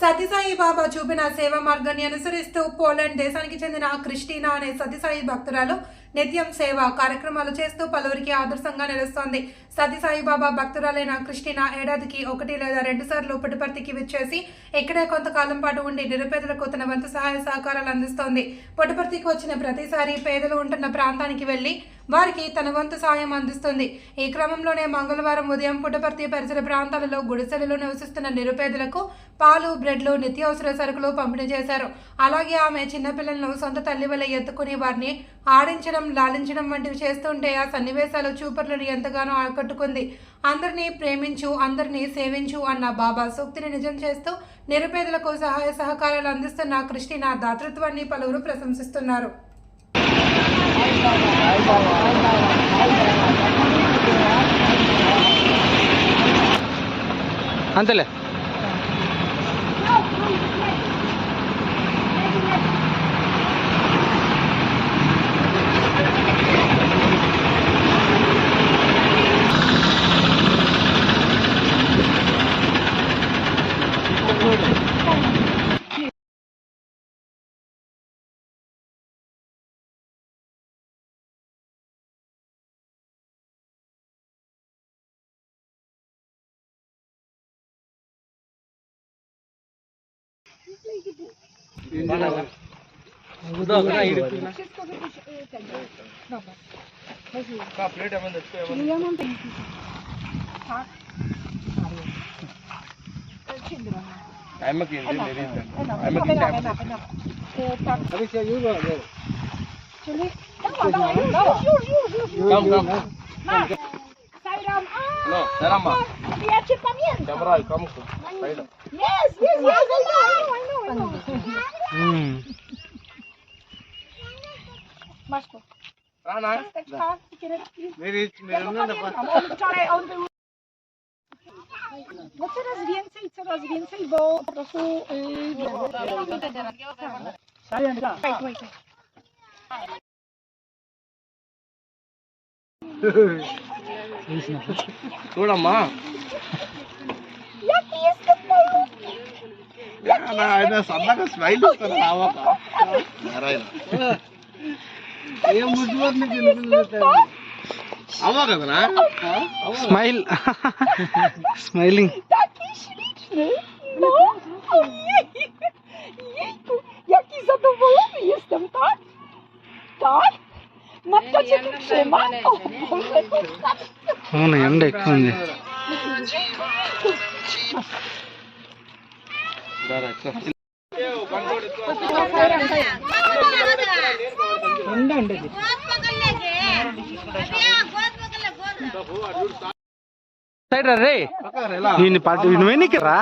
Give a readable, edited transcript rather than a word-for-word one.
సత్యసాయి బాబా చూపిన సేవా మార్గాన్ని అనుసరిస్తూ పోలాండ్ దేశానికి చెందిన క్రిస్టినా అనే సత్యసాయి భక్తురాలు నిత్యం సేవ కార్యక్రమాలు చేస్తూ పలువురికి ఆదర్శంగా నిలుస్తోంది. సత్యసాయి బాబా భక్తురాలైన క్రిస్టినా ఏడాదికి 1 లేదా 2 సార్లు పుట్టపర్తికి విచ్చేసి ఇక్కడే కొంతకాలం పాటు ఉండి నిరుపేదలకు తన వంతు సహాయ సహకారాలు అందిస్తోంది. పుట్టపర్తికి వచ్చిన ప్రతిసారి పేదలు ఉంటున్న ప్రాంతానికి వెళ్లి వారికి తన వంతు సాయం అందిస్తుంది. ఈ క్రమంలోనే మంగళవారం ఉదయం పుట్టపర్తి పరిసర ప్రాంతాలలో గుడిసెలలో నివసిస్తున్న నిరుపేదలకు పాలు, బ్రెడ్లు, నిత్యావసర సరుకులు పంపిణీ చేశారు. అలాగే ఆమె చిన్నపిల్లలను సొంత తల్లి వల్ల ఎత్తుకుని వారిని ఆడించడం, లాలించడం వంటివి చేస్తుంటే ఆ సన్నివేశాలు చూపర్లను ఎంతగానో ఆకట్టుకుంది. అందరినీ ప్రేమించు, అందరినీ సేవించు అన్న బాబా సూక్తిని నిజం చేస్తూ నిరుపేదలకు సహాయ సహకారాలు అందిస్తున్న క్రిస్టినా దాతృత్వాన్ని పలువురు ప్రశంసిస్తున్నారు. అంతేలే Ja cię pamiętam. Yes, I know. Masz to. Ciasteczka, cukiereczki. Ja go pamiętam. Wczoraj on był... No coraz więcej, bo po prostu... Wait. చూడమ్మా, Jaki jestem malutki! ఆయన సన్నగా స్మైల్ ఇస్తారు. ఏం అవ్వ కదనా smile smiling. Taki śliczny! No! Ojej! Jejku! Jaki zadowolony jestem, tak? Tak? Matka cię tu trzyma? O Boże, kochana! అవును, ఎండ ఎక్కువ ఉంది. సైడ్ రే నువ్వెన్నికి రా